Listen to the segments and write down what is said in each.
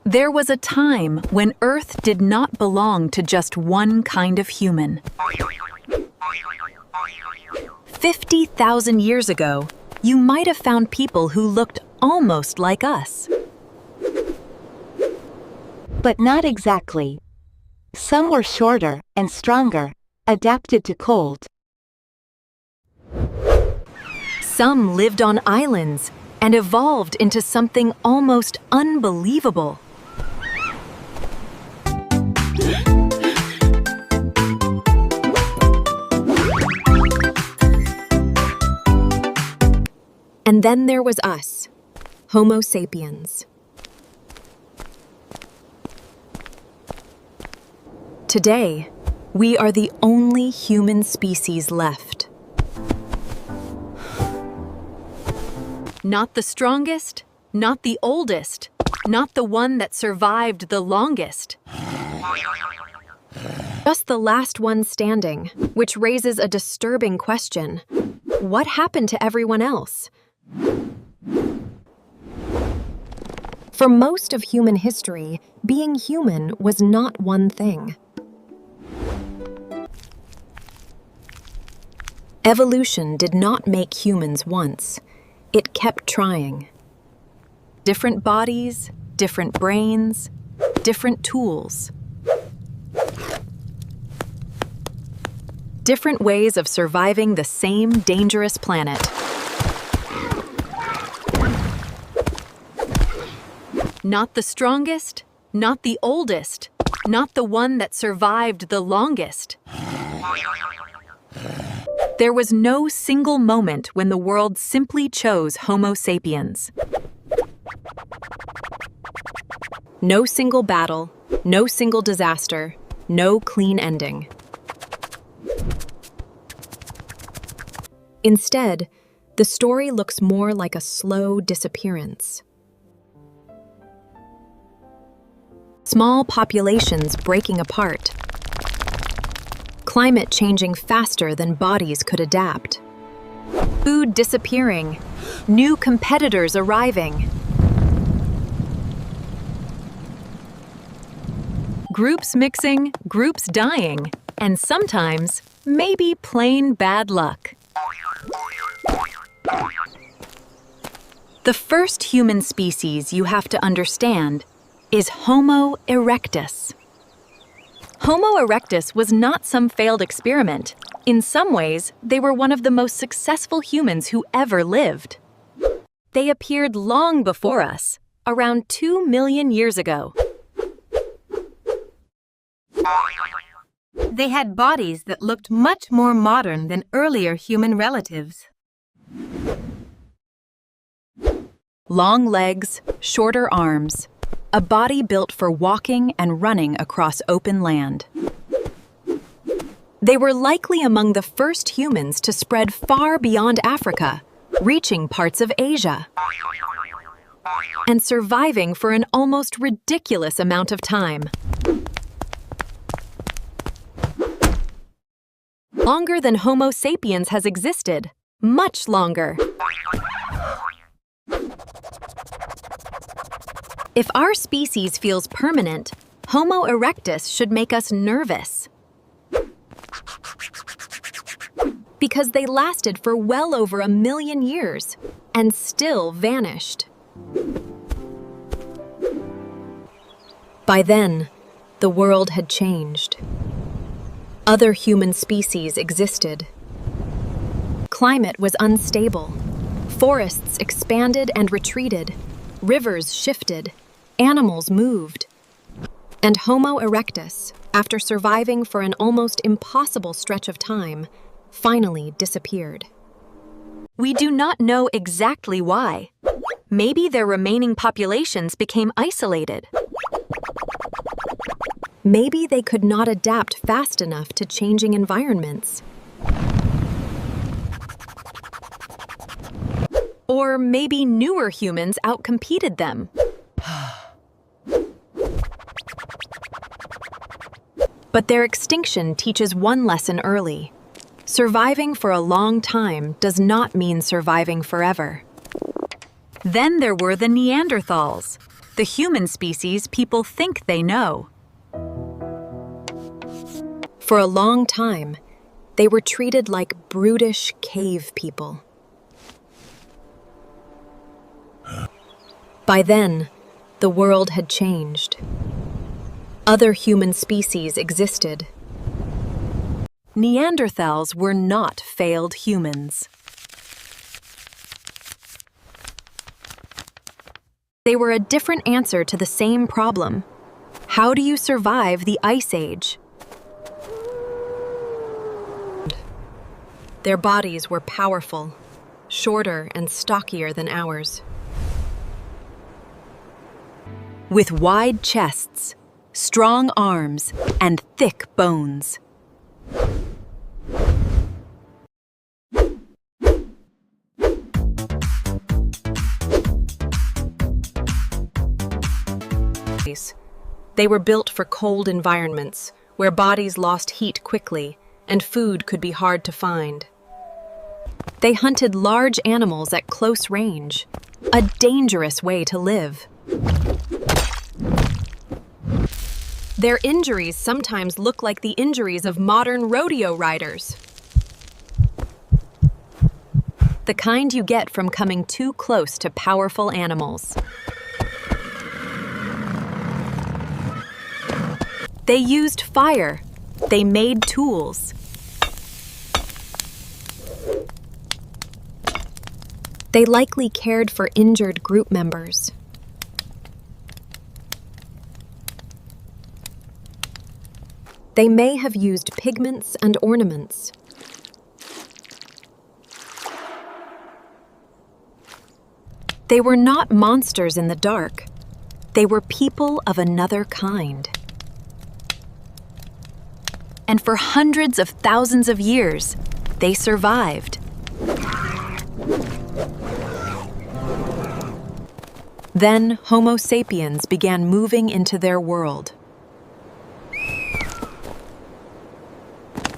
There was a time when Earth did not belong to just one kind of human. 50,000 years ago, you might have found people who looked almost like us. But not exactly. Some were shorter and stronger, adapted to cold. Some lived on islands and evolved into something almost unbelievable. And then there was us, Homo sapiens. Today, we are the only human species left. Not the strongest, not the oldest, not the one that survived the longest. Just the last one standing, which raises a disturbing question. What happened to everyone else? For most of human history, being human was not one thing. Evolution did not make humans once. It kept trying. Different bodies, different brains, different tools. Different ways of surviving the same dangerous planet. Not the strongest, not the oldest, not the one that survived the longest. There was no single moment when the world simply chose Homo sapiens. No single battle, no single disaster, no clean ending. Instead, the story looks more like a slow disappearance. Small populations breaking apart. Climate changing faster than bodies could adapt. Food disappearing. New competitors arriving. Groups mixing, groups dying, and sometimes, maybe plain bad luck. The first human species you have to understand is Homo erectus. Homo erectus was not some failed experiment. In some ways, they were one of the most successful humans who ever lived. They appeared long before us, around 2 million years ago. They had bodies that looked much more modern than earlier human relatives. Long legs, shorter arms, a body built for walking and running across open land. They were likely among the first humans to spread far beyond Africa, reaching parts of Asia, and surviving for an almost ridiculous amount of time. Longer than Homo sapiens has existed, much longer. If our species feels permanent, Homo erectus should make us nervous. Because they lasted for well over 1 million years and still vanished. By then, the world had changed. Other human species existed. Climate was unstable. Forests expanded and retreated. Rivers shifted. Animals moved. And Homo erectus, after surviving for an almost impossible stretch of time, finally disappeared. We do not know exactly why. Maybe their remaining populations became isolated. Maybe they could not adapt fast enough to changing environments. Or maybe newer humans outcompeted them. But their extinction teaches one lesson early. Surviving for a long time does not mean surviving forever. Then there were the Neanderthals, the human species people think they know. For a long time, they were treated like brutish cave people. By then, the world had changed. Other human species existed. Neanderthals were not failed humans. They were a different answer to the same problem. How do you survive the Ice Age? Their bodies were powerful, shorter and stockier than ours. With wide chests, strong arms, and thick bones. They were built for cold environments, where bodies lost heat quickly and food could be hard to find. They hunted large animals at close range, a dangerous way to live. Their injuries sometimes look like the injuries of modern rodeo riders. The kind you get from coming too close to powerful animals. They used fire. They made tools. They likely cared for injured group members. They may have used pigments and ornaments. They were not monsters in the dark. They were people of another kind. And for hundreds of thousands of years, they survived. Then Homo sapiens began moving into their world.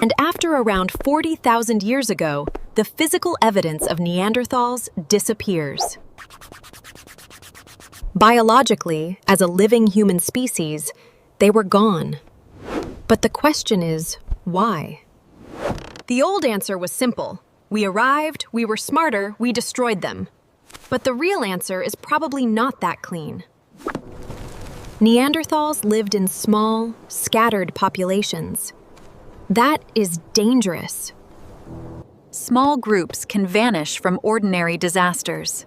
And after around 40,000 years ago, the physical evidence of Neanderthals disappears. Biologically, as a living human species, they were gone. But the question is, why? The old answer was simple. We arrived, we were smarter, we destroyed them. But the real answer is probably not that clean. Neanderthals lived in small, scattered populations. That is dangerous. Small groups can vanish from ordinary disasters.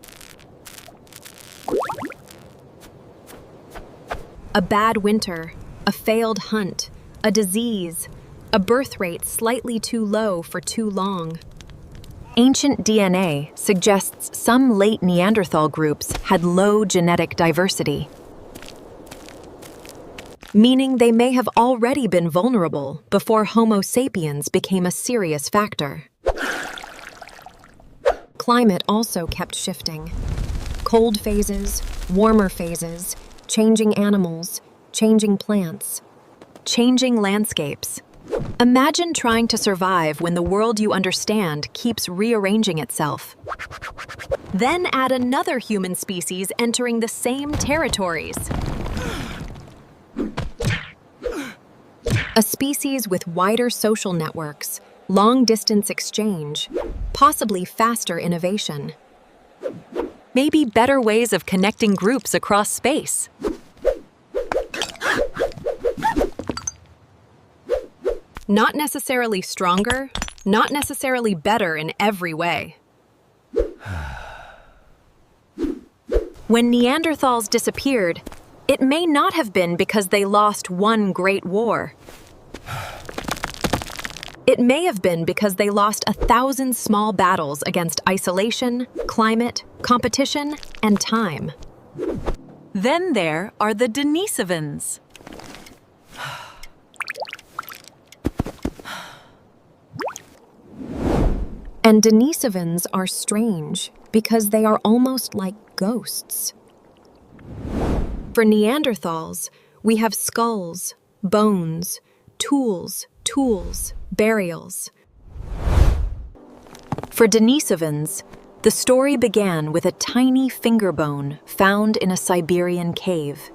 A bad winter, a failed hunt, a disease, a birth rate slightly too low for too long. Ancient DNA suggests some late Neanderthal groups had low genetic diversity, meaning they may have already been vulnerable before Homo sapiens became a serious factor. Climate also kept shifting. Cold phases, warmer phases, changing animals, changing plants, changing landscapes. Imagine trying to survive when the world you understand keeps rearranging itself. Then add another human species entering the same territories. A species with wider social networks, long-distance exchange, possibly faster innovation. Maybe better ways of connecting groups across space. Not necessarily stronger, not necessarily better in every way. When Neanderthals disappeared, it may not have been because they lost one great war. It may have been because they lost 1,000 small battles against isolation, climate, competition, and time. Then there are the Denisovans. And Denisovans are strange because they are almost like ghosts. For Neanderthals, we have skulls, bones, tools, burials. For Denisovans, The story began with a tiny finger bone found in a Siberian cave.